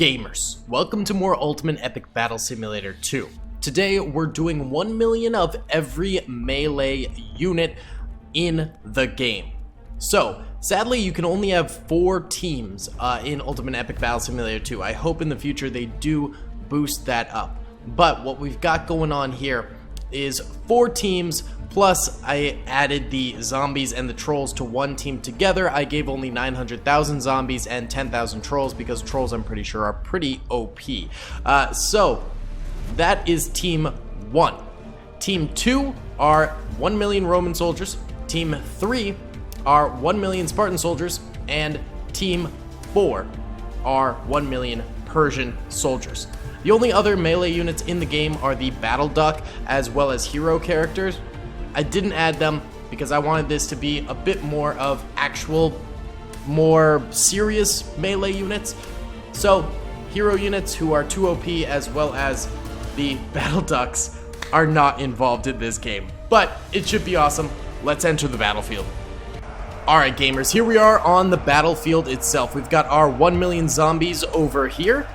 Gamers, welcome to more Ultimate Epic Battle Simulator 2. Today we're doing 1 million of every melee unit in the game. So, sadly you can only have 4 teams in Ultimate Epic Battle Simulator 2. I hope in the future they do boost that up. But what we've got going on here is 4 teams, plus I added the zombies and the trolls to one team together. I gave only 900,000 zombies and 10,000 trolls because trolls I'm pretty sure are pretty OP. So that is team 1. Team 2 are 1 million Roman soldiers. Team 3 are 1 million Spartan soldiers. And team 4 are 1 million Persian soldiers. The only other melee units in the game are the Battle Duck as well as hero characters. I didn't add them because I wanted this to be a bit more of actual, more serious melee units. So, hero units who are 2 OP as well as the Battle Ducks are not involved in this game. But it should be awesome. Let's enter the battlefield. Alright gamers, here we are on the battlefield itself. We've got our 1 million zombies over here.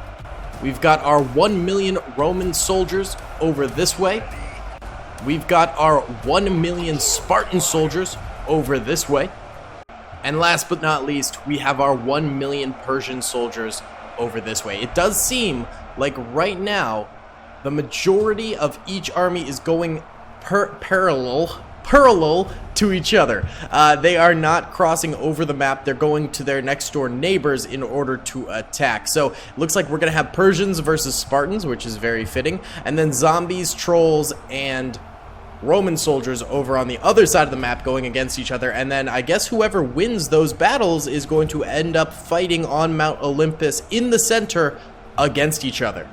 We've got our 1 million Roman soldiers over this way. We've got our 1 million Spartan soldiers over this way. And last but not least, we have our 1 million Persian soldiers over this way. It does seem like right now, the majority of each army is going parallel to each other. They are not crossing over the map. They're going to their next door neighbors in order to attack. So it looks like we're gonna have Persians versus Spartans, which is very fitting, and then zombies, trolls, and Roman soldiers over on the other side of the map going against each other. And then I guess whoever wins those battles is going to end up fighting on Mount Olympus in the center against each other.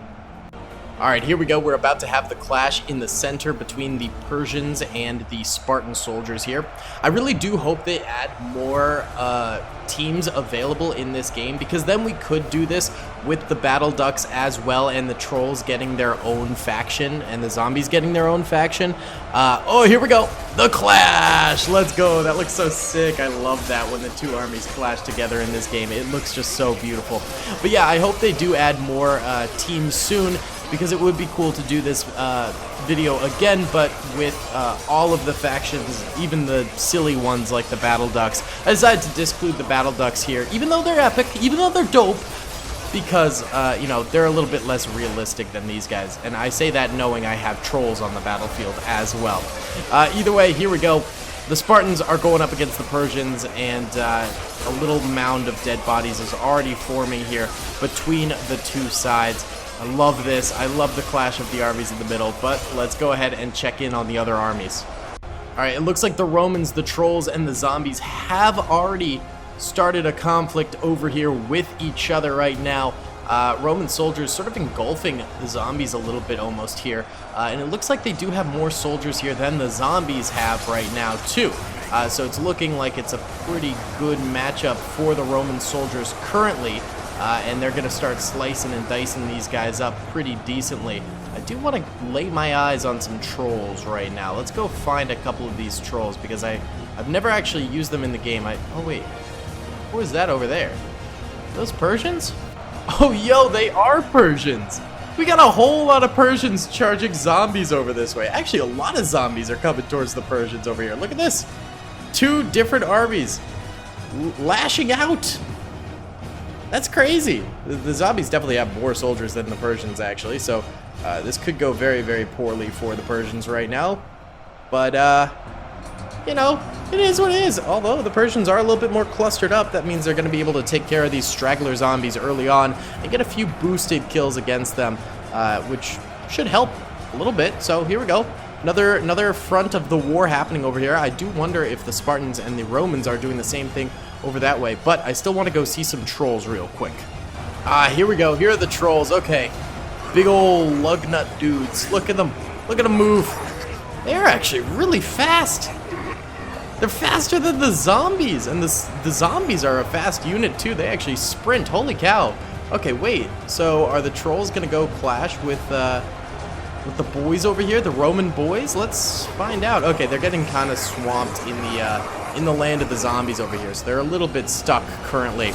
Alright, here we go. We're about to have the clash in the center between the Persians and the Spartan soldiers here. I really do hope they add more teams available in this game, because then we could do this with the Battle Ducks as well, and the trolls getting their own faction and the zombies getting their own faction. Oh, here we go. The clash. Let's go. That looks so sick. I love that when the two armies clash together in this game. It looks just so beautiful. But yeah, I hope they do add more teams soon, because it would be cool to do this video again, but with all of the factions, even the silly ones like the Battle Ducks. I decided to disclude the Battle Ducks here, even though they're epic, even though they're dope, because, you know, they're a little bit less realistic than these guys. And I say that knowing I have trolls on the battlefield as well. Either way, here we go. The Spartans are going up against the Persians, and a little mound of dead bodies is already forming here between the two sides. I love this. I love the clash of the armies in the middle, but let's go ahead and check in on the other armies. Alright, it looks like the Romans, the trolls, and the zombies have already started a conflict over here with each other right now. Roman soldiers sort of engulfing the zombies a little bit almost here. And it looks like they do have more soldiers here than the zombies have right now too. So it's looking like it's a pretty good matchup for the Roman soldiers currently. And they're going to start slicing and dicing these guys up pretty decently. I do want to lay my eyes on some trolls right now. Let's go find a couple of these trolls, because I've never actually used them in the game. Oh wait, what is that over there? Those Persians? Oh yo, they are Persians! We got a whole lot of Persians charging zombies over this way. Actually, a lot of zombies are coming towards the Persians over here. Look at this! 2 different armies lashing out! That's crazy. The zombies definitely have more soldiers than the Persians, actually, so this could go very, very poorly for the Persians right now. But, you know, it is what it is. Although the Persians are a little bit more clustered up, that means they're going to be able to take care of these straggler zombies early on and get a few boosted kills against them, which should help a little bit. So here we go. Another front of the war happening over here. I do wonder if the Spartans and the Romans are doing the same thing over that way, but I still want to go see some trolls real quick. Here we go. Here are the trolls. Okay, big old lug nut dudes. Look at them. Look at them move. They're actually really fast. They're faster than the zombies, and the zombies are a fast unit too. They actually sprint. Holy cow. Okay, wait. So are the trolls gonna go clash with the boys over here, the Roman boys? Let's find out. Okay, they're getting kind of swamped in the land of the zombies over here, so they're a little bit stuck currently.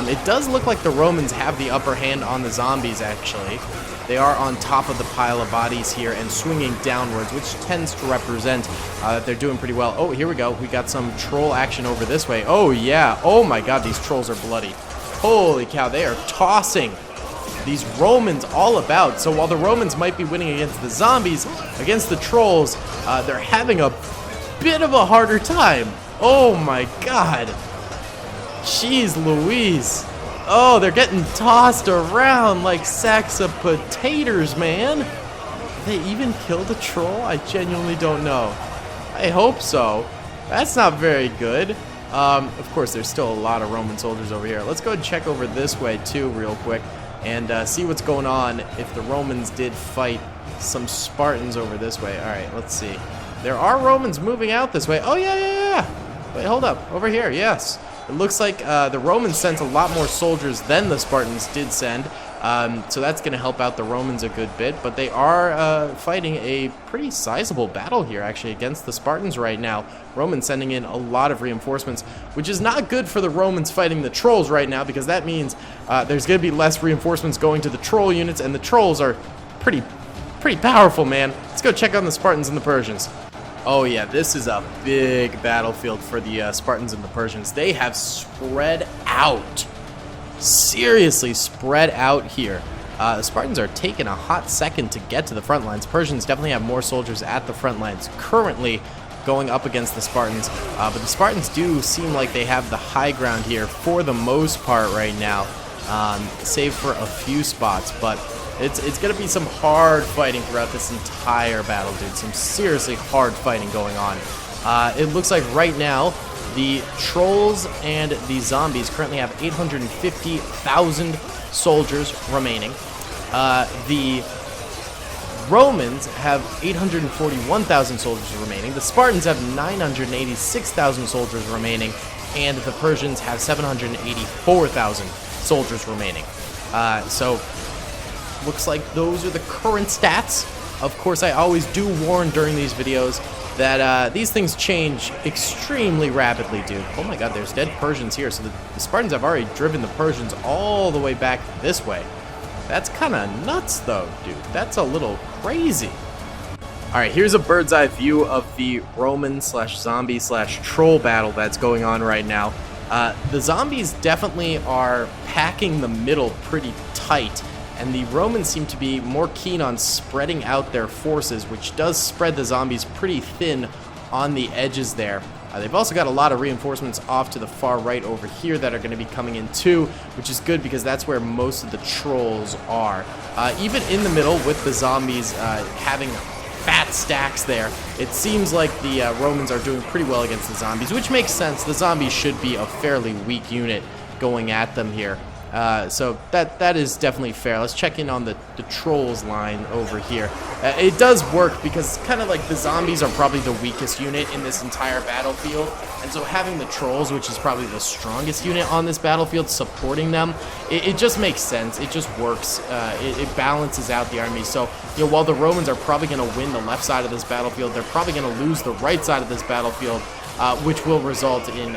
It does look like the Romans have the upper hand on the zombies, actually. They are on top of the pile of bodies here and swinging downwards, which tends to represent that they're doing pretty well. Oh, here we go. We got some troll action over this way. Oh, yeah. Oh, my God. These trolls are bloody. Holy cow. They are tossing these Romans all about. So while the Romans might be winning against the zombies, against the trolls, they're having a bit of a harder time. Oh, my God. Jeez Louise. Oh, they're getting tossed around like sacks of potatoes, man. Did they even kill the troll? I genuinely don't know. I hope so. That's not very good. Of course, there's still a lot of Roman soldiers over here. Let's go and check over this way, too, real quick, and see what's going on if the Romans did fight some Spartans over this way. All right, let's see. There are Romans moving out this way. Oh, yeah. Wait, hold up. Over here, yes. It looks like the Romans sent a lot more soldiers than the Spartans did send, so that's going to help out the Romans a good bit, but they are fighting a pretty sizable battle here, actually, against the Spartans right now. Romans sending in a lot of reinforcements, which is not good for the Romans fighting the trolls right now, because that means there's going to be less reinforcements going to the troll units, and the trolls are pretty powerful, man. Let's go check on the Spartans and the Persians. Oh yeah, this is a big battlefield for the Spartans and the Persians. They have spread out. Seriously spread out here. The Spartans are taking a hot second to get to the front lines. Persians definitely have more soldiers at the front lines currently going up against the Spartans. But the Spartans do seem like they have the high ground here for the most part right now, save for a few spots. But it's going to be some hard fighting throughout this entire battle, dude. Some seriously hard fighting going on. It looks like right now the trolls and the zombies currently have 850,000 soldiers remaining. The Romans have 841,000 soldiers remaining. The Spartans have 986,000 soldiers remaining. And the Persians have 784,000 soldiers remaining. So looks like those are the current stats. Of course, I always do warn during these videos that these things change extremely rapidly, dude. Oh my God, there's dead Persians here. So the Spartans have already driven the Persians all the way back this way. That's kind of nuts, though, dude. That's a little crazy. All right, here's a bird's eye view of the Roman/zombie/troll battle that's going on right now. The zombies definitely are packing the middle pretty tight, and the Romans seem to be more keen on spreading out their forces, which does spread the zombies pretty thin on the edges there. They've also got a lot of reinforcements off to the far right over here that are going to be coming in too, which is good because that's where most of the trolls are. Even in the middle with the zombies having fat stacks there, it seems like the Romans are doing pretty well against the zombies, which makes sense. The zombies should be a fairly weak unit going at them here. So that is definitely fair. Let's check in on the trolls line over here. It does work because kind of like the zombies are probably the weakest unit in this entire battlefield, and so having the trolls, which is probably the strongest unit on this battlefield, supporting them, it just makes sense. It just works. It balances out the army. So while the Romans are probably going to win the left side of this battlefield, they're probably going to lose the right side of this battlefield, which will result in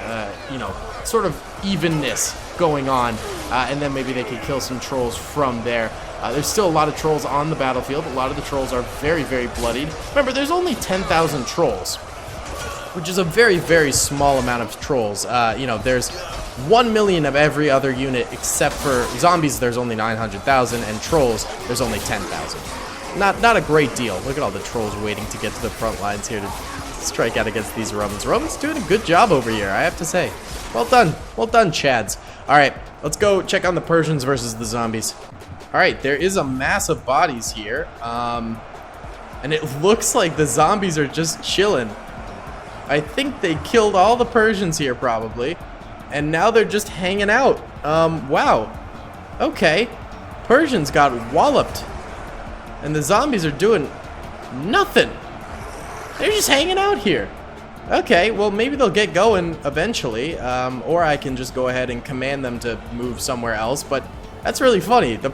sort of evenness going on, and then maybe they could kill some trolls from there. There's still a lot of trolls on the battlefield. A lot of the trolls are very, very bloodied. Remember, there's only 10,000 trolls, which is a very, very small amount of trolls. There's 1 million of every other unit except for zombies. There's only 900,000, and trolls, there's only 10,000. Not a great deal. Look at all the trolls waiting to get to the front lines here to strike out against these Romans. Romans doing a good job over here, I have to say. Well done, Chads. All right, let's go check on the Persians versus the zombies. All right, there is a mass of bodies here, and it looks like the zombies are just chilling. I think they killed all the Persians here probably, and now they're just hanging out. Wow. Okay, Persians got walloped, and the zombies are doing nothing. They're just hanging out here. Okay, well, maybe they'll get going eventually, or I can just go ahead and command them to move somewhere else, but that's really funny. The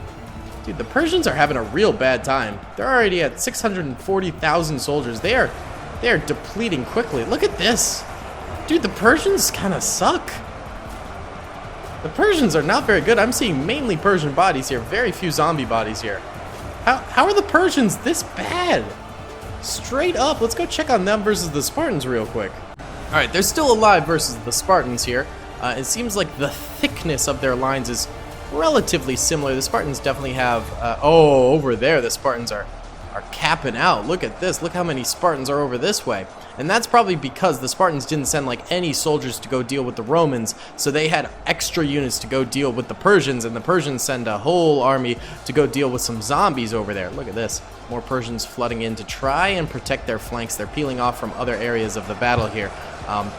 Persians are having a real bad time. They're already at 640,000 soldiers. They are depleting quickly. Look at this. Dude, the Persians kind of suck. The Persians are not very good. I'm seeing mainly Persian bodies here. Very few zombie bodies here. How are the Persians this bad? Straight up. Let's go check on them versus the Spartans real quick. Alright, they're still alive versus the Spartans here. It seems like the thickness of their lines is relatively similar. The Spartans definitely have... over there the Spartans are capping out. Look at this. Look how many Spartans are over this way. And that's probably because the Spartans didn't send like any soldiers to go deal with the Romans, so they had extra units to go deal with the Persians, and the Persians send a whole army to go deal with some zombies over there. Look at this. More Persians flooding in to try and protect their flanks. They're peeling off from other areas of the battle here,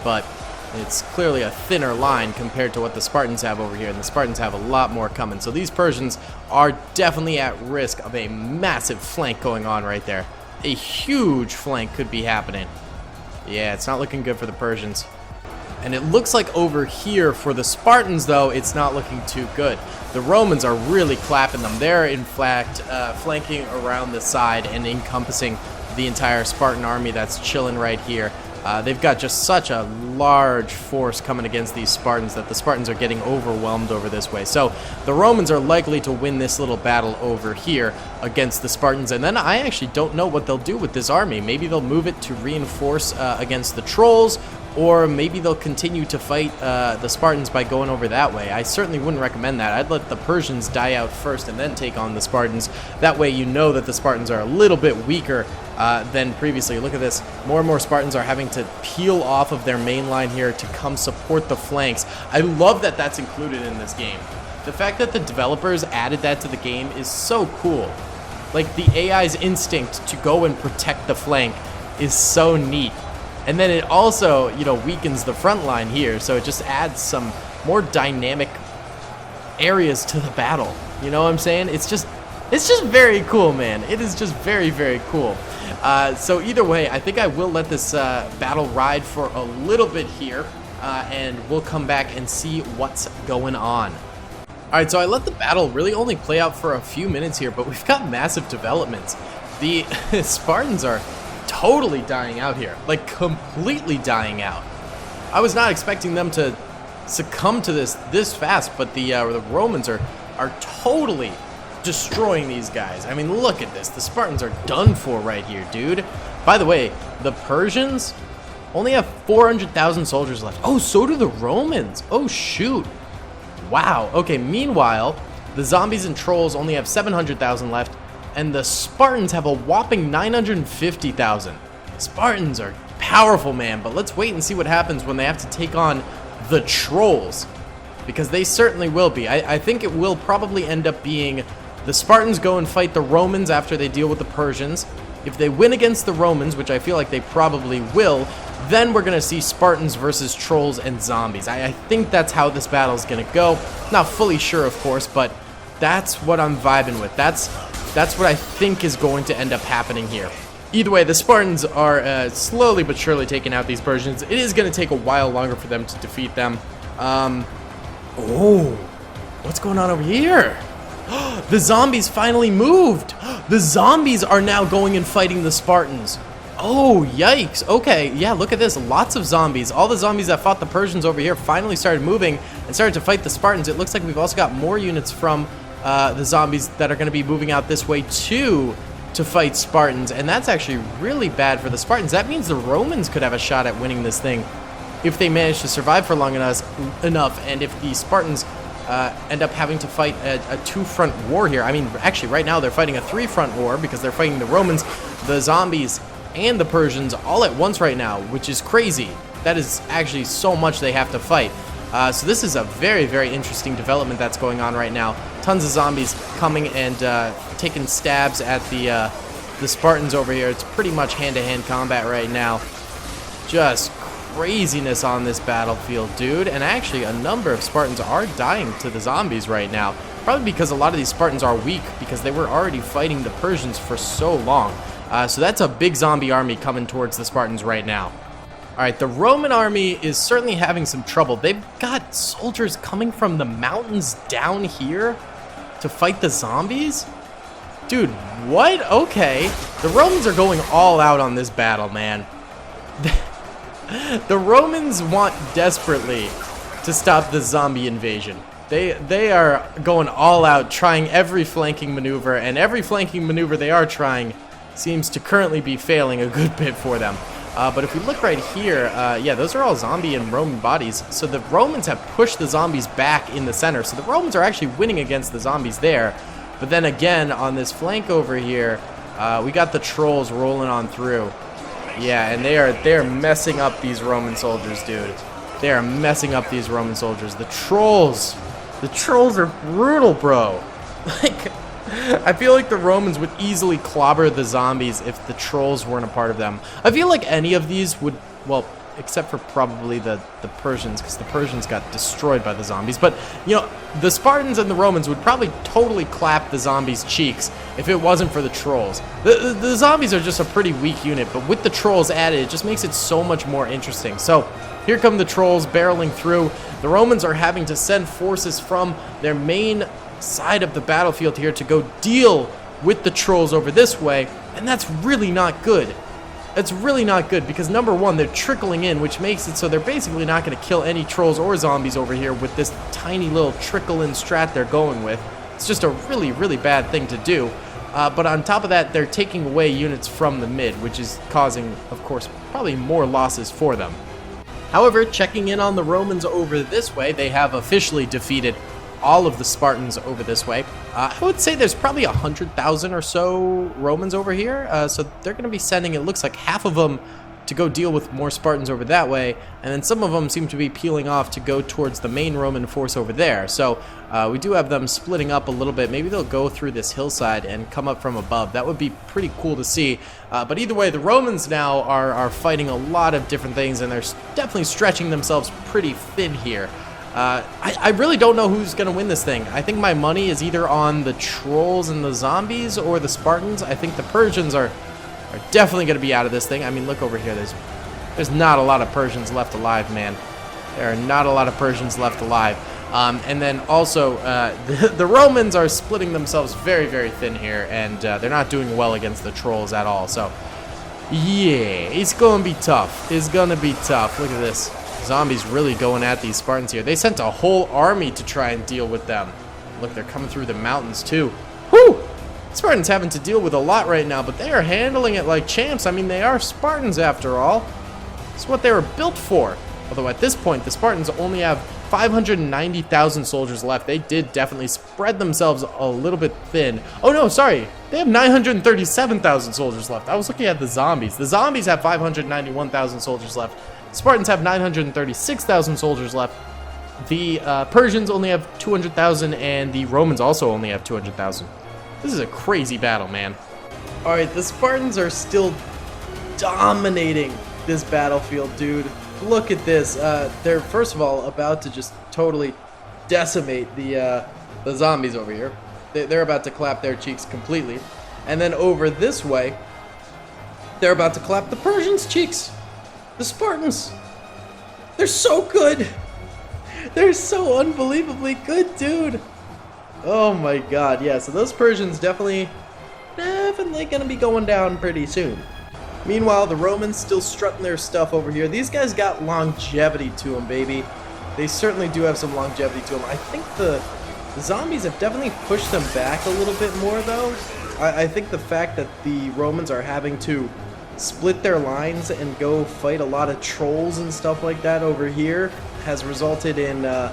but it's clearly a thinner line compared to what the Spartans have over here, and the Spartans have a lot more coming. So these Persians are definitely at risk of a massive flank going on right there. A huge flank could be happening. Yeah, it's not looking good for the Persians. And it looks like over here for the Spartans, though, it's not looking too good. The Romans are really clapping them. They're, in fact, flanking around the side and encompassing the entire Spartan army that's chilling right here. They've got just such a large force coming against these Spartans that the Spartans are getting overwhelmed over this way. So the Romans are likely to win this little battle over here against the Spartans. And then I actually don't know what they'll do with this army. Maybe they'll move it to reinforce against the trolls, or maybe they'll continue to fight the Spartans by going over that way. I certainly wouldn't recommend that. I'd let the Persians die out first and then take on the Spartans. That way you know that the Spartans are a little bit weaker than previously. Look at this. More and more Spartans are having to peel off of their main line here to come support the flanks. I love that that's included in this game. The fact that the developers added that to the game is so cool. Like, the AI's instinct to go and protect the flank is so neat. And then it also, you know, weakens the front line here, so it just adds some more dynamic areas to the battle. You know what I'm saying? It's just very cool, man. It is just very, very cool. So either way, I think I will let this battle ride for a little bit here, and we'll come back and see what's going on. Alright, so I let the battle really only play out for a few minutes here, but we've got massive developments. The Spartans are totally dying out here, like completely dying out. I was not expecting them to succumb to this fast, but the Romans are totally destroying these guys. I mean, look at this. The Spartans are done for right here, dude. By the way, the Persians only have 400,000 soldiers left. Oh, so do the Romans. Oh, shoot. Wow. Okay, meanwhile, the zombies and trolls only have 700,000 left, and the Spartans have a whopping 950,000. Spartans are powerful, man, but let's wait and see what happens when they have to take on the trolls, because they certainly will be. I think it will probably end up being the Spartans go and fight the Romans after they deal with the Persians. If they win against the Romans, which I feel like they probably will, then we're going to see Spartans versus trolls and zombies. I think that's how this battle is going to go. Not fully sure, of course, but that's what I'm vibing with. That's what I think is going to end up happening here. Either way, the Spartans are slowly but surely taking out these Persians. It is going to take a while longer for them to defeat them. Oh, what's going on over here? The zombies finally moved. The zombies are now going and fighting the Spartans. Oh, yikes. Okay, yeah, look at this. Lots of zombies. All the zombies that fought the Persians over here finally started moving and started to fight the Spartans. It looks like we've also got more units from the zombies that are going to be moving out this way too to fight Spartans, and that's actually really bad for the Spartans. That means the Romans could have a shot at winning this thing if they manage to survive for long enough, and if the Spartans end up having to fight a two-front war here. I mean, actually, right now they're fighting a three-front war because they're fighting the Romans, the zombies, and the Persians all at once right now, which is crazy. That is actually so much they have to fight. So this is a very, very interesting development that's going on right now. Tons of zombies coming and taking stabs at the Spartans over here. It's pretty much hand-to-hand combat right now. Just craziness on this battlefield, dude. And actually, a number of Spartans are dying to the zombies right now. Probably because a lot of these Spartans are weak because they were already fighting the Persians for so long. So that's a big zombie army coming towards the Spartans right now. Alright, the Roman army is certainly having some trouble. They've got soldiers coming from the mountains down here to fight the zombies? Dude, what? Okay. The Romans are going all out on this battle, man. The Romans want desperately to stop the zombie invasion. They are going all out, trying every flanking maneuver, and every flanking maneuver they are trying seems to currently be failing a good bit for them. But if we look right here, yeah, those are all zombie and Roman bodies. So the Romans have pushed the zombies back in the center. So the Romans are actually winning against the zombies there. But then again, on this flank over here, we got the trolls rolling on through. Yeah, and they're messing up these Roman soldiers, dude. They are messing up these Roman soldiers. The trolls are brutal, bro. Like, I feel like the Romans would easily clobber the zombies if the trolls weren't a part of them. I feel like any of these would, well, except for probably the Persians, because the Persians got destroyed by the zombies. But, you know, the Spartans and the Romans would probably totally clap the zombies' cheeks if it wasn't for the trolls. The zombies are just a pretty weak unit, but with the trolls added, it just makes it so much more interesting. So, here come the trolls barreling through. The Romans are having to send forces from their main side of the battlefield here to go deal with the trolls over this way, and that's really not good. It's really not good because, number one, they're trickling in, which makes it so they're basically not going to kill any trolls or zombies over here with this tiny little trickle-in strat they're going with. It's just a really, really bad thing to do. But on top of that, they're taking away units from the mid, which is causing, of course, probably more losses for them. However, checking in on the Romans over this way, they have officially defeated all of the Spartans over this way. I would say there's probably 100,000 or so Romans over here, so they're going to be sending, it looks like, half of them to go deal with more Spartans over that way, and then some of them seem to be peeling off to go towards the main Roman force over there. So we do have them splitting up a little bit. Maybe they'll go through this hillside and come up from above. That would be pretty cool to see. But either way, the Romans now are fighting a lot of different things, and they're definitely stretching themselves pretty thin here. I really don't know who's going to win this thing. I think my money is either on the trolls and the zombies or the Spartans. I think the Persians are definitely going to be out of this thing. I mean, look over here. There's not a lot of Persians left alive, man. There are not a lot of Persians left alive. And then also, the Romans are splitting themselves very, very thin here, and they're not doing well against the trolls at all. So, yeah, it's going to be tough. It's going to be tough. Look at this. Zombies really going at these Spartans here. They sent a whole army to try and deal with them. Look, they're coming through the mountains too. Whew! Spartans having to deal with a lot right now, but they are handling it like champs. I mean, they are Spartans after all. It's what they were built for. Although at this point, the Spartans only have 590,000 soldiers left. They did definitely spread themselves a little bit thin. Oh no, sorry. They have 937,000 soldiers left. I was looking at the zombies. The zombies have 591,000 soldiers left. Spartans have 936,000 soldiers left. The Persians only have 200,000, and the Romans also only have 200,000. This is a crazy battle, man. Alright, the Spartans are still dominating this battlefield, dude. Look at this. They're, first of all, about to just totally decimate the zombies over here. They're about to clap their cheeks completely. And then over this way, they're about to clap the Persians' cheeks. The Spartans, they're so good. They're so unbelievably good, dude. Oh my god, yeah, so those Persians definitely gonna be going down pretty soon. Meanwhile, the Romans still strutting their stuff over here. These guys got longevity to them, baby. They certainly do have some longevity to them. I think the zombies have definitely pushed them back a little bit more, though. I think the fact that the Romans are having to split their lines and go fight a lot of trolls and stuff like that over here has resulted in the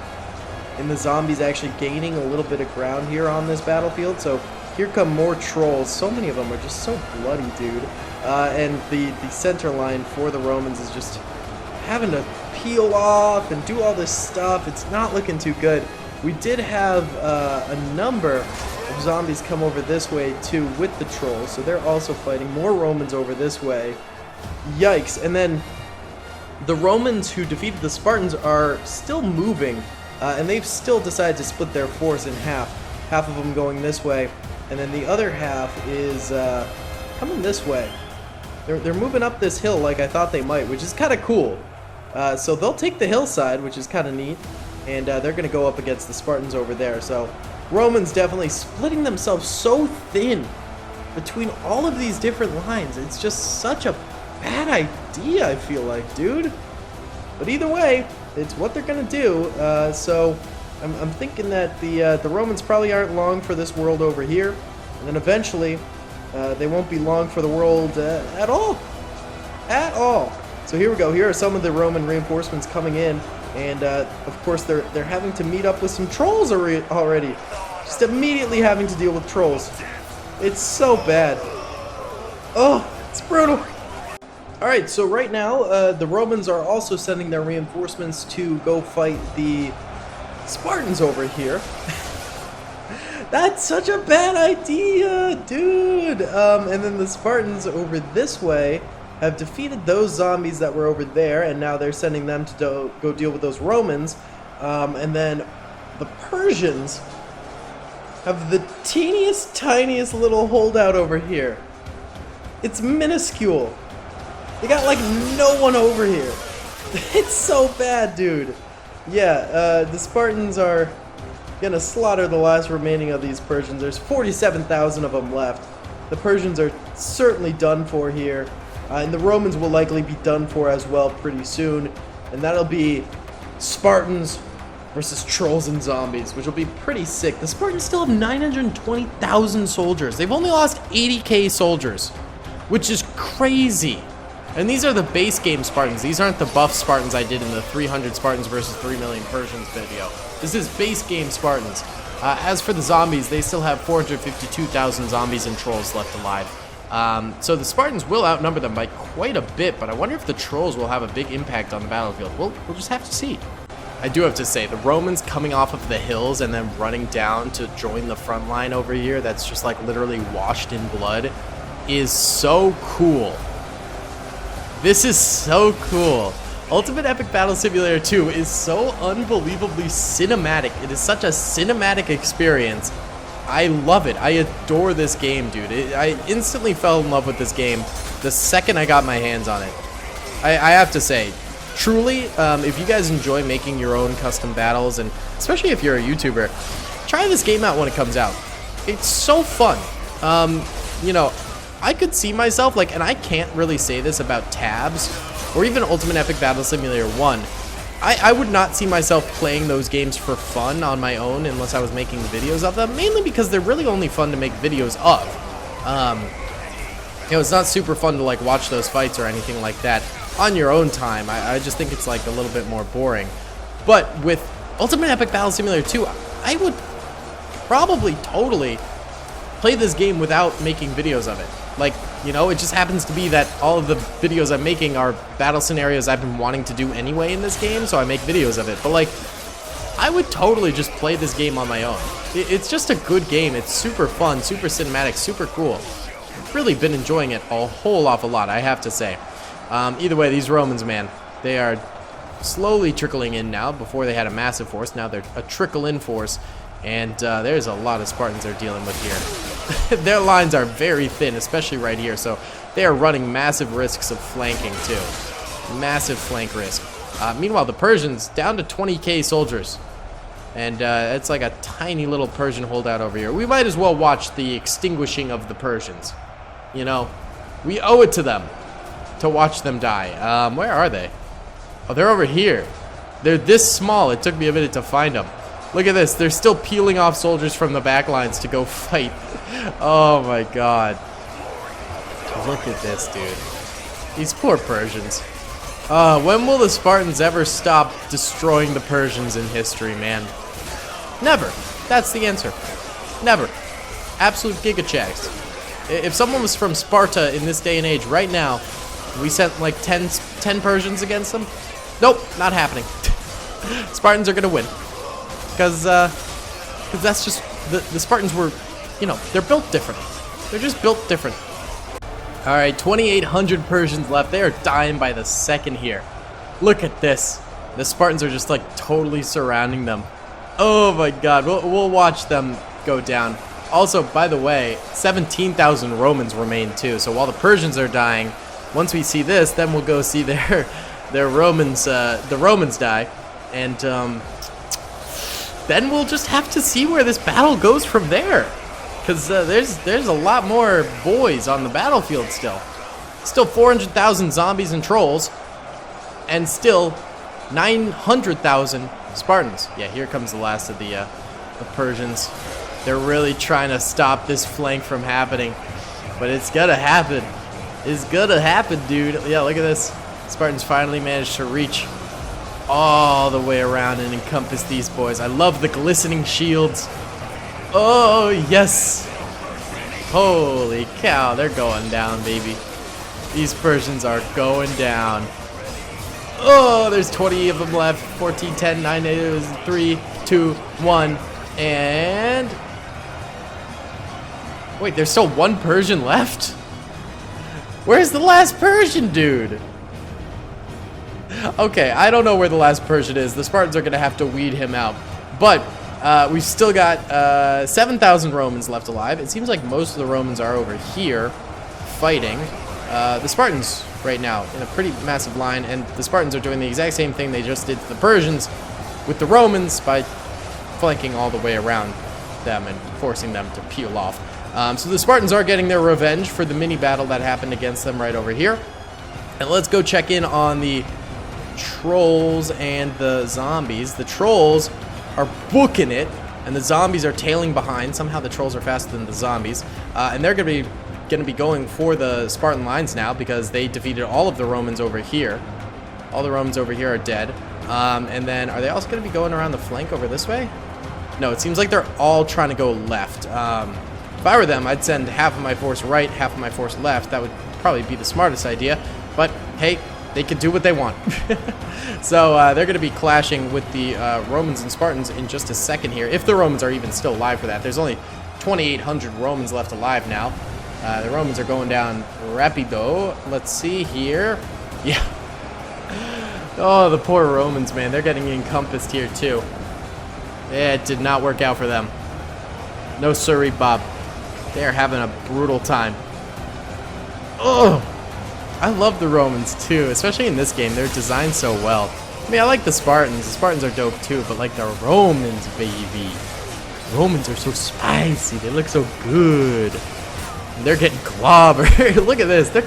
zombies actually gaining a little bit of ground here on this battlefield. So here come more trolls. So many of them are just so bloody, dude. And the center line for the Romans is just having to peel off and do all this stuff. It's not looking too good. We did have a number of zombies come over this way too with the trolls, so they're also fighting more Romans over this way. Yikes. And then the Romans who defeated the Spartans are still moving, and they've still decided to split their force in half. Half of them going this way, and then the other half is coming this way. They're moving up this hill like I thought they might, which is kind of cool. So they'll take the hillside, which is kind of neat, and they're going to go up against the Spartans over there. So Romans definitely splitting themselves so thin between all of these different lines. It's just such a bad idea, I feel like, dude. But either way, it's what they're going to do. So I'm thinking that the Romans probably aren't long for this world over here, and then eventually they won't be long for the world at all. At all. So here we go. Here are some of the Roman reinforcements coming in, and of course they're having to meet up with some trolls already. Just immediately having to deal with trolls. It's so bad. Oh, it's brutal. Alright, so right now the Romans are also sending their reinforcements to go fight the Spartans over here. That's such a bad idea, dude. And then the Spartans over this way have defeated those zombies that were over there, and now they're sending them to go deal with those Romans. And then the Persians have the teeniest, tiniest little holdout over here. It's minuscule. They got like no one over here. It's so bad, dude. Yeah, the Spartans are gonna slaughter the last remaining of these Persians. There's 47,000 of them left. The Persians are certainly done for here. And the Romans will likely be done for as well pretty soon. And that'll be Spartans versus trolls and zombies, which will be pretty sick. The Spartans still have 920,000 soldiers. They've only lost 80k soldiers, which is crazy. And these are the base game Spartans. These aren't the buff Spartans I did in the 300 Spartans versus 3 million Persians video. This is base game Spartans. As for the zombies, they still have 452,000 zombies and trolls left alive. So the Spartans will outnumber them by quite a bit, but I wonder if the trolls will have a big impact on the battlefield. We'll just have to see. I do have to say, the Romans coming off of the hills and then running down to join the front line over here that's just like literally washed in blood is so cool. This is so cool. Ultimate Epic Battle Simulator 2 is so unbelievably cinematic. It is such a cinematic experience. I love it. I adore this game, dude. I instantly fell in love with this game the second I got my hands on it. I have to say, truly, if you guys enjoy making your own custom battles, and especially if you're a YouTuber, try this game out when it comes out. It's so fun. You know, I could see myself, like, and I can't really say this about Tabs, or even Ultimate Epic Battle Simulator 1. I would not see myself playing those games for fun on my own unless I was making videos of them, mainly because they're really only fun to make videos of. You know, it's not super fun to, like, watch those fights or anything like that on your own time. I just think it's, like, a little bit more boring. But with Ultimate Epic Battle Simulator 2, I would probably totally play this game without making videos of it. Like, you know, it just happens to be that all of the videos I'm making are battle scenarios I've been wanting to do anyway in this game, so I make videos of it. But, like, I would totally just play this game on my own. It's just a good game. It's super fun, super cinematic, super cool. I've really been enjoying it a whole awful lot, I have to say. Either way, these Romans, man, they are slowly trickling in now. Before they had a massive force, now they're a trickle-in force. And there's a lot of Spartans they're dealing with here. Their lines are very thin, especially right here, so they are running massive risks of flanking too. Massive flank risk. Meanwhile, the Persians down to 20k soldiers. And it's like a tiny little Persian holdout over here. We might as well watch the extinguishing of the Persians. You know, we owe it to them to watch them die. Where are they? Oh, they're over here. They're this small. It took me a minute to find them. Look at this. They're still peeling off soldiers from the back lines to go fight. Oh my god. Look at this, dude. These poor Persians. When will the Spartans ever stop destroying the Persians in history, man? Never. That's the answer. Never. Absolute gigachecks. If someone was from Sparta in this day and age right now, we sent like 10 Persians against them? Nope, not happening. Spartans are gonna win. Because that's just, the Spartans were, you know, they're built different. They're just built different. Alright, 2,800 Persians left. They are dying by the second here. Look at this. The Spartans are just, like, totally surrounding them. Oh my god, we'll watch them go down. Also, by the way, 17,000 Romans remain too. So while the Persians are dying, once we see this, then we'll go see their Romans, the Romans die. And, then we'll just have to see where this battle goes from there. Because there's a lot more boys on the battlefield still. Still 400,000 zombies and trolls. And still 900,000 Spartans. Yeah, here comes the last of the Persians. They're really trying to stop this flank from happening, but it's gonna happen. It's gonna happen, dude. Yeah, look at this. Spartans finally managed to reach all the way around and encompass these boys. I love the glistening shields. Oh, yes. Holy cow, they're going down, baby. These Persians are going down. Oh, there's 20 of them left. 14, 10, 9, 8, 3, 2, 1. And... wait, there's still one Persian left? Where's the last Persian, dude? Okay, I don't know where the last Persian is. The Spartans are going to have to weed him out. But we've still got 7,000 Romans left alive. It seems like most of the Romans are over here fighting. The Spartans right now in a pretty massive line, and the Spartans are doing the exact same thing they just did to the Persians with the Romans by flanking all the way around them and forcing them to peel off. So the Spartans are getting their revenge for the mini battle that happened against them right over here. And let's go check in on the trolls and the zombies. The trolls are booking it, and the zombies are tailing behind. Somehow the trolls are faster than the zombies, and they're going to be going for the Spartan lines now because they defeated all of the Romans over here. All the Romans over here are dead. And then are they also going to be going around the flank over this way? No, it seems like they're all trying to go left. If I were them, I'd send half of my force right, half of my force left. That would probably be the smartest idea. But hey, they can do what they want. So they're going to be clashing with the Romans and Spartans in just a second here, if the Romans are even still alive for that. There's only 2,800 Romans left alive now. The Romans are going down rapido. Let's see here. Yeah. Oh, the poor Romans, man. They're getting encompassed here, too. Yeah, it did not work out for them. No siree, Bob. They are having a brutal time. Oh, I love the Romans, too. Especially in this game. They're designed so well. I mean, I like the Spartans. The Spartans are dope, too. But, like, the Romans, baby. Romans are so spicy. They look so good. They're getting clobbered. Look at this. They're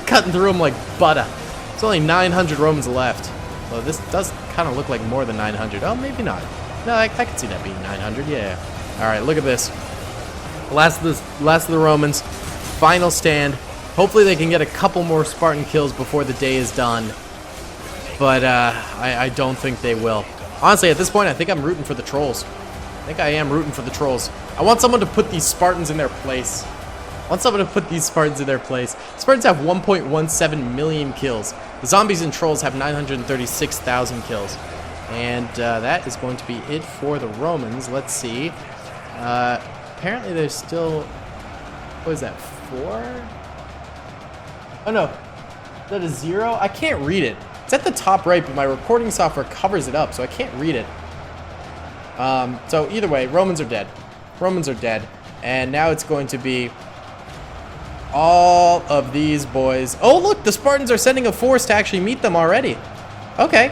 cutting through them like butter. There's only 900 Romans left. Well, this does kind of look like more than 900. Oh, maybe not. No, I can see that being 900. Yeah. All right, look at this. Last of the Romans. Final stand. Hopefully they can get a couple more Spartan kills before the day is done. But I don't think they will. Honestly, at this point, I think I'm rooting for the trolls. I think I am rooting for the trolls. I want someone to put these Spartans in their place. Spartans have 1.17 million kills. The zombies and trolls have 936,000 kills. And that is going to be it for the Romans. Let's see. Apparently there's still... what is that, 4? Oh no. Is that a 0? I can't read it. It's at the top right, but my recording software covers it up, so I can't read it. So either way, Romans are dead. Romans are dead. And now it's going to be... all of these boys. Oh, look, the Spartans are sending a force to actually meet them already. Okay.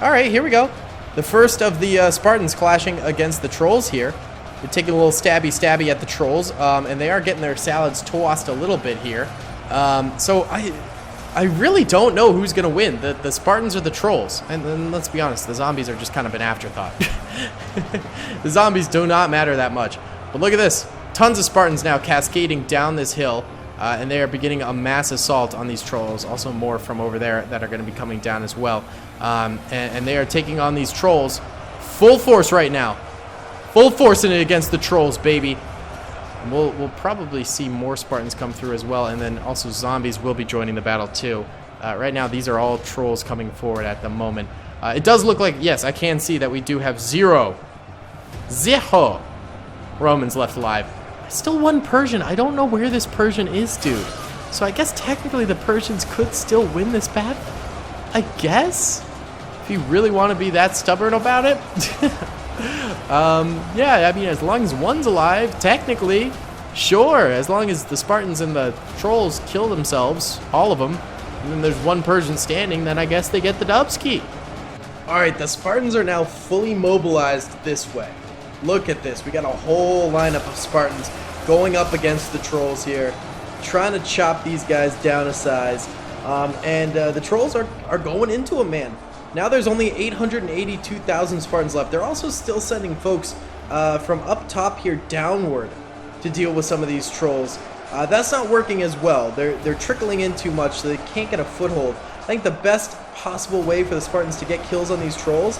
All right, here we go. The first of the Spartans clashing against the trolls here. They're taking a little stabby at the trolls, and they are getting their salads tossed a little bit here. So I really don't know who's going to win, the Spartans or the trolls. And then let's be honest, the zombies are just kind of an afterthought. The zombies do not matter that much. But look at this. Tons of Spartans now cascading down this hill. And they are beginning a mass assault on these trolls. Also more from over there that are going to be coming down as well. And they are taking on these trolls full force right now. Full force in it against the trolls, baby. And we'll probably see more Spartans come through as well. And then also zombies will be joining the battle too. Right now these are all trolls coming forward at the moment. It does look like, yes, I can see that we do have zero Romans left alive. Still one Persian. I don't know where this Persian is, dude. So I guess technically the Persians could still win this battle. I guess? If you really want to be that stubborn about it. Yeah, I mean, as long as one's alive, technically, sure. As long as the Spartans and the trolls kill themselves, all of them, and then there's one Persian standing, then I guess they get the Dubski. Alright, the Spartans are now fully mobilized this way. Look at this. We got a whole lineup of Spartans going up against the trolls here, trying to chop these guys down a size. And the trolls are going into them, man. Now there's only 882,000 Spartans left. They're also still sending folks from up top here downward to deal with some of these trolls. That's not working as well. They're trickling in too much, so they can't get a foothold. I think the best possible way for the Spartans to get kills on these trolls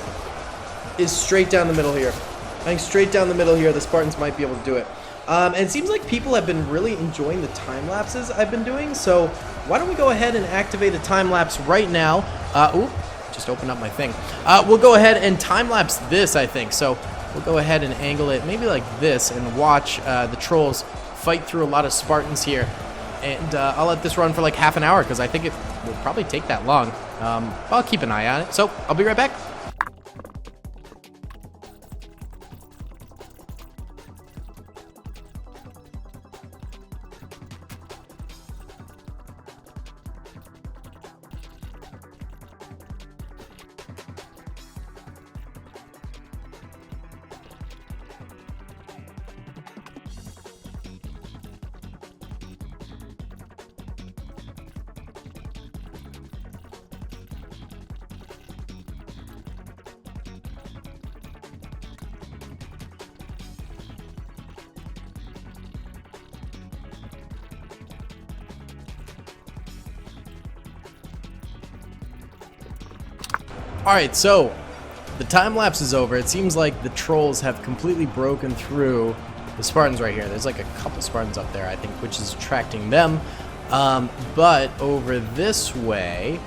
is straight down the middle here. I think straight down the middle here, the Spartans might be able to do it. And it seems like people have been really enjoying the time lapses I've been doing, so why don't we go ahead and activate a time lapse right now. Oop, just opened up my thing. We'll go ahead and time lapse this, I think. So we'll go ahead and angle it maybe like this and watch the trolls fight through a lot of Spartans here. And I'll let this run for like half an hour because I think it will probably take that long. I'll keep an eye on it. So I'll be right back. Alright, so the time lapse is over. It seems like the trolls have completely broken through the Spartans right here. There's like a couple Spartans up there, I think, which is attracting them. But over this way,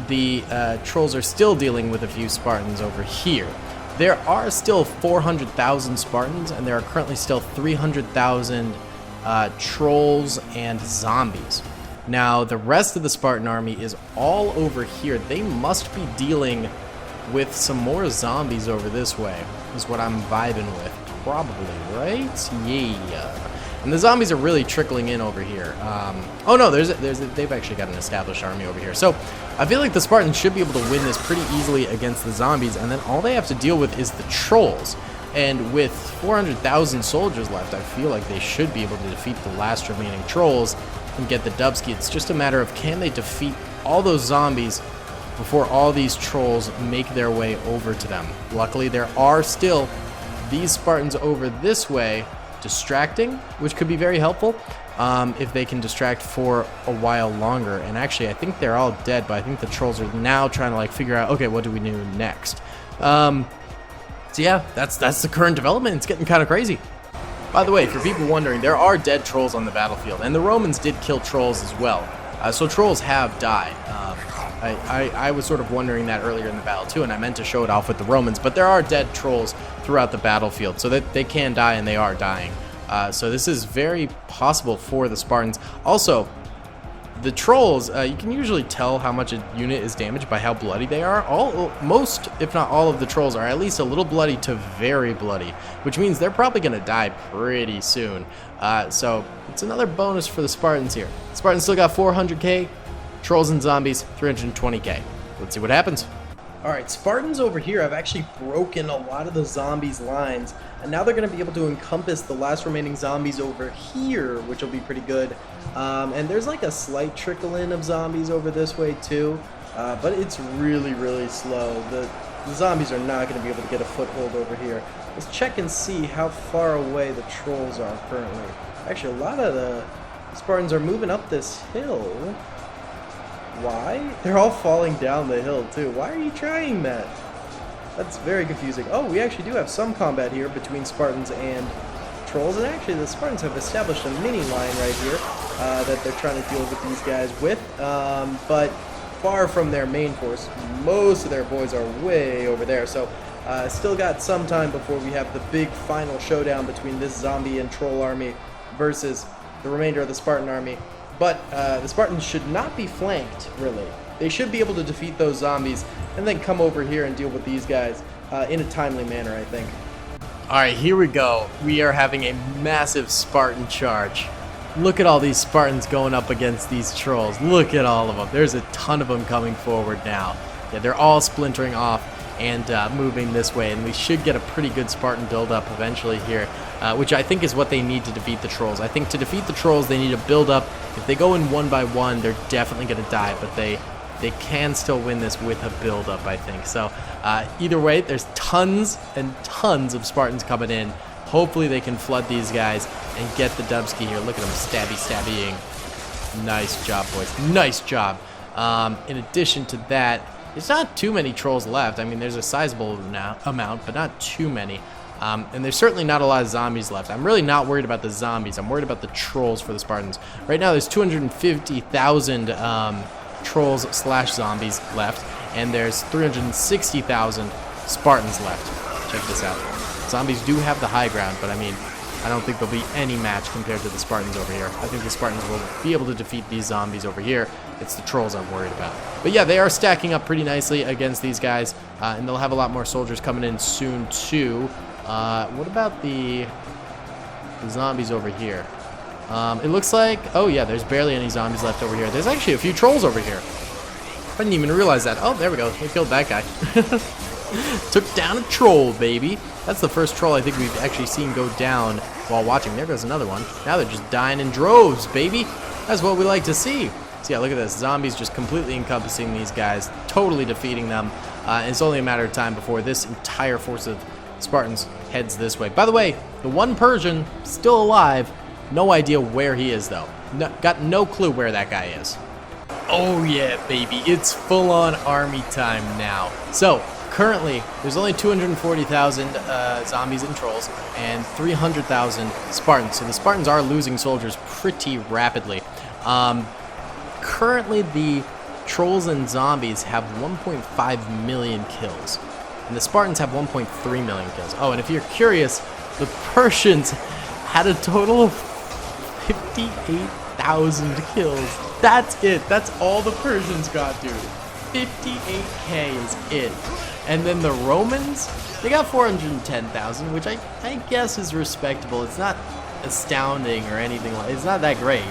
the trolls are still dealing with a few Spartans over here. There are still 400,000 Spartans, and there are currently still 300,000 trolls and zombies. Now, the rest of the Spartan army is all over here. They must be dealing with some more zombies over this way, is what I'm vibing with. Probably, right? Yeah. And the zombies are really trickling in over here. Oh no, they've actually got an established army over here. So, I feel like the Spartans should be able to win this pretty easily against the zombies, and then all they have to deal with is the trolls. And with 400,000 soldiers left, I feel like they should be able to defeat the last remaining trolls and get the Dubsky. It's just a matter of can they defeat all those zombies before all these trolls make their way over to them. Luckily, there are still these Spartans over this way distracting, which could be very helpful if they can distract for a while longer. And actually, I think they're all dead, but I think the trolls are now trying to like figure out, okay, what do we do next? So yeah, that's the current development. It's getting kind of crazy. By the way, for people wondering, there are dead trolls on the battlefield, and the Romans did kill trolls as well. So trolls have died. I was sort of wondering that earlier in the battle too, and I meant to show it off with the Romans, but there are dead trolls throughout the battlefield, so that they can die, and they are dying. So this is very possible for the Spartans. Also, the trolls, you can usually tell how much a unit is damaged by how bloody they are. Most, if not all of the trolls are at least a little bloody to very bloody, which means they're probably going to die pretty soon. So it's another bonus for the Spartans here. Spartans still got 400k, trolls and zombies 320k. Let's see what happens. Alright, Spartans over here have actually broken a lot of the zombies' lines, and now they're going to be able to encompass the last remaining zombies over here, which will be pretty good. And there's like a slight trickle in of zombies over this way too, but it's really, really slow. The zombies are not going to be able to get a foothold over here. Let's check and see how far away the trolls are currently. Actually, a lot of the Spartans are moving up this hill. Why? They're all falling down the hill too. Why are you trying that? That's very confusing. Oh, we actually do have some combat here between Spartans and trolls, and actually the Spartans have established a mini line right here that they're trying to deal with these guys with, but far from their main force. Most of their boys are way over there, so still got some time before we have the big final showdown between this zombie and troll army versus the remainder of the Spartan army. But the Spartans should not be flanked, really. They should be able to defeat those zombies and then come over here and deal with these guys in a timely manner, I think. Alright, here we go. We are having a massive Spartan charge. Look at all these Spartans going up against these trolls. Look at all of them. There's a ton of them coming forward now. Yeah, they're all splintering off and moving this way, and we should get a pretty good Spartan build-up eventually here, which I think is what they need to defeat the trolls. I think to defeat the trolls, they need to build up. If they go in one by one, they're definitely going to die, but they they can still win this with a build-up, I think. So either way, there's tons and tons of Spartans coming in. Hopefully they can flood these guys and get the Dubsky here. Look at them stabbying. Nice job, boys. Nice job. In addition to that, there's not too many trolls left. I mean, there's a sizable amount, but not too many. And there's certainly not a lot of zombies left. I'm really not worried about the zombies. I'm worried about the trolls for the Spartans. Right now, there's 250,000 trolls / zombies left, and there's 360,000 Spartans left. Check this out. Zombies do have the high ground, but I mean, I don't think there'll be any match compared to the Spartans over here. I think the Spartans will be able to defeat these zombies over here. It's the trolls I'm worried about. But yeah, they are stacking up pretty nicely against these guys, and they'll have a lot more soldiers coming in soon too. What about the zombies over here? It looks like, oh yeah, there's barely any zombies left over here. There's actually a few trolls over here. I didn't even realize that. Oh, there we go. We killed that guy. Took down a troll, baby. That's the first troll I think we've actually seen go down while watching. There goes another one. Now they're just dying in droves, baby. That's what we like to see. So yeah, look at this. Zombies just completely encompassing these guys, totally defeating them. It's only a matter of time before this entire force of Spartans heads this way. By the way, the one Persian still alive. No idea where he is, though. Got no clue where that guy is. Oh yeah, baby. It's full-on army time now. So currently, there's only 240,000 zombies and trolls and 300,000 Spartans. So the Spartans are losing soldiers pretty rapidly. Currently, the trolls and zombies have 1.5 million kills, and the Spartans have 1.3 million kills. Oh, and if you're curious, the Persians had a total of 58,000 kills. That's it. That's all the Persians got, dude. 58K is it. And then the Romans, they got 410,000, which I guess is respectable. It's not astounding or anything like. It's not that great,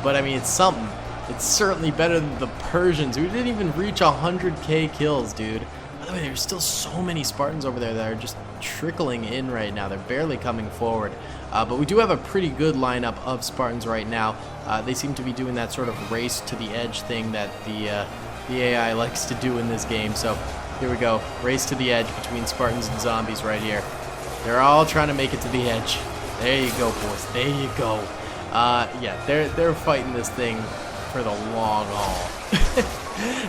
but I mean, it's something. It's certainly better than the Persians, who didn't even reach 100K kills, dude. By the way, there's still so many Spartans over there that are just trickling in right now. They're barely coming forward. But we do have a pretty good lineup of Spartans right now. They seem to be doing that sort of race to the edge thing that the AI likes to do in this game. So here we go. Race to the edge between Spartans and zombies right here. They're all trying to make it to the edge. There you go, boys. There you go. Yeah, they're fighting this thing for the long haul.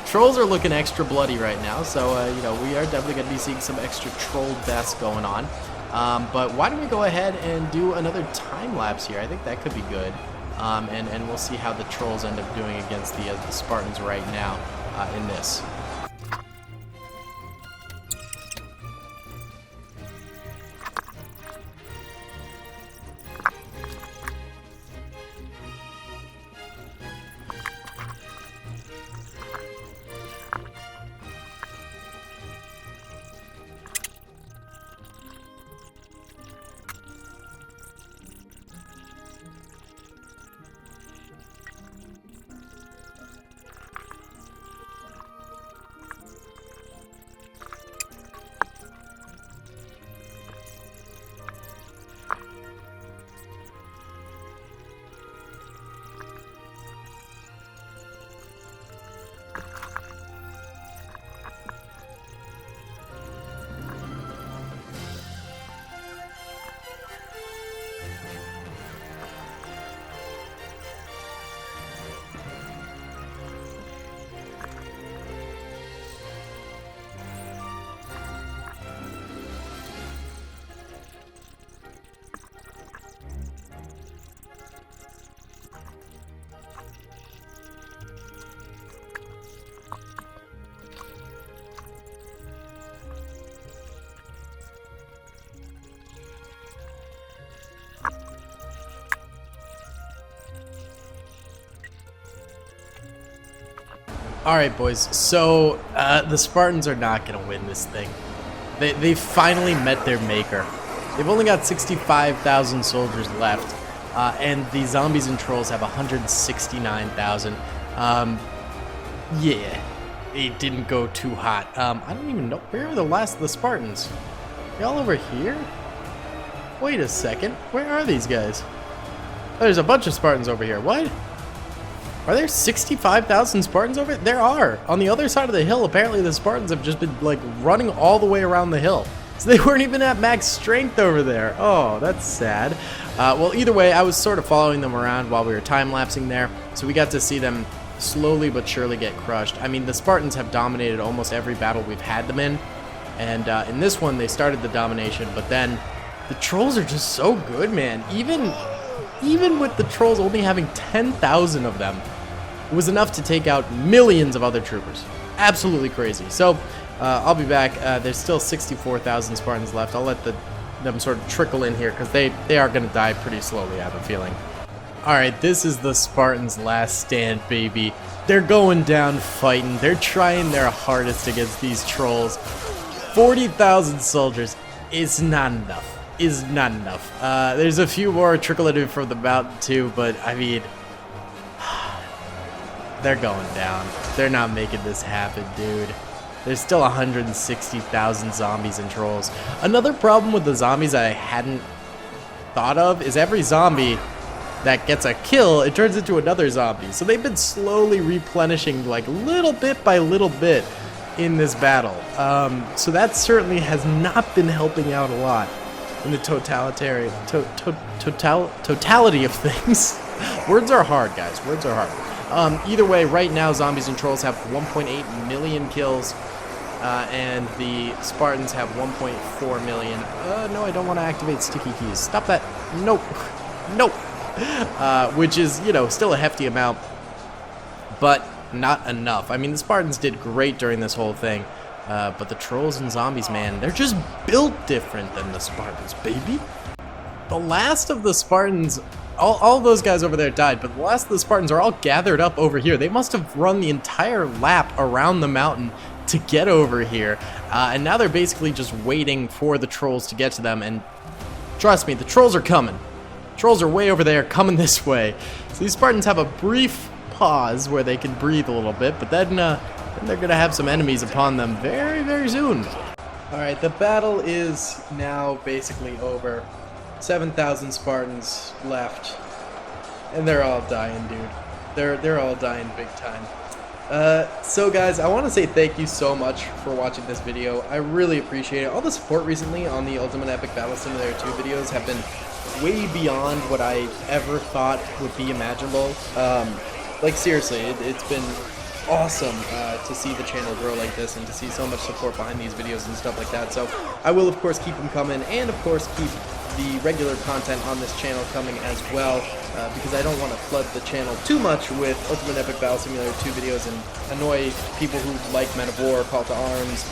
Trolls are looking extra bloody right now, so you know, we are definitely going to be seeing some extra troll deaths going on. But why don't we go ahead and do another time lapse here? I think that could be good. And we'll see how the trolls end up doing against the Spartans right now in this. Alright, boys, so the Spartans are not going to win this thing. They finally met their maker. They've only got 65,000 soldiers left, and the zombies and trolls have 169,000. Yeah, it didn't go too hot. I don't even know. Where are the last of the Spartans? They all over here? Wait a second. Where are these guys? Oh, there's a bunch of Spartans over here. What? Are there 65,000 Spartans over it? There are. On the other side of the hill, apparently the Spartans have just been like running all the way around the hill. So they weren't even at max strength over there. Oh, that's sad. Well, either way, I was sort of following them around while we were time-lapsing there. So we got to see them slowly but surely get crushed. I mean, the Spartans have dominated almost every battle we've had them in. And in this one, they started the domination. But then the trolls are just so good, man. Even with the trolls only having 10,000 of them, it was enough to take out millions of other troopers. Absolutely crazy. So, I'll be back. There's still 64,000 Spartans left. I'll let them sort of trickle in here, because they are going to die pretty slowly, I have a feeling. Alright, this is the Spartans' last stand, baby. They're going down fighting. They're trying their hardest against these trolls. 40,000 soldiers is not enough. Is not enough. There's a few more trickling in from the mountain too, but I mean, they're going down. They're not making this happen, dude. There's still 160,000 zombies and trolls. Another problem with the zombies I hadn't thought of is every zombie that gets a kill, it turns into another zombie. So they've been slowly replenishing like little bit by little bit in this battle. So that certainly has not been helping out a lot in the totality of things. Words are hard, guys. Words are hard. Either way, right now, zombies and trolls have 1.8 million kills, and the Spartans have 1.4 million. No, I don't want to activate sticky keys. Stop that. Nope. Nope. Which is, you know, still a hefty amount, but not enough. I mean, the Spartans did great during this whole thing. But the trolls and zombies, man, they're just built different than the Spartans, baby. The last of the Spartans, all those guys over there died, but the last of the Spartans are all gathered up over here. They must have run the entire lap around the mountain to get over here. And now they're basically just waiting for the trolls to get to them. And trust me, the trolls are coming. Trolls are way over there, coming this way. So these Spartans have a brief pause where they can breathe a little bit, but then they're going to have some enemies upon them very, very soon. Alright, the battle is now basically over. 7,000 Spartans left. And they're all dying, dude. They're all dying big time. So guys, I want to say thank you so much for watching this video. I really appreciate it. All the support recently on the Ultimate Epic Battle Simulator 2 videos have been way beyond what I ever thought would be imaginable. Like seriously, it's been awesome to see the channel grow like this and to see so much support behind these videos and stuff like that. So I will of course keep them coming, and of course keep the regular content on this channel coming as well, because I don't want to flood the channel too much with Ultimate Epic Battle Simulator 2 videos and annoy people who like Men of War, Call to Arms,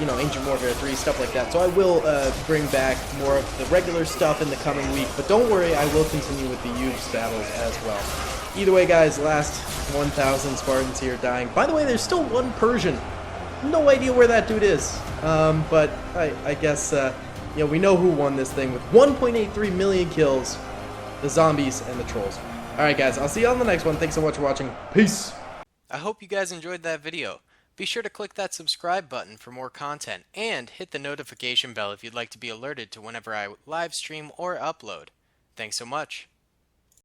you know, Ancient Warfare 3, stuff like that. So I will bring back more of the regular stuff in the coming week, but don't worry, I will continue with the UEBS battles as well. Either way, guys, last 1,000 Spartans here dying. By the way, there's still one Persian. No idea where that dude is. But I guess, you know, we know who won this thing with 1.83 million kills. The zombies and the trolls. Alright, guys, I'll see you on the next one. Thanks so much for watching. Peace! I hope you guys enjoyed that video. Be sure to click that subscribe button for more content, and hit the notification bell if you'd like to be alerted to whenever I live stream or upload. Thanks so much.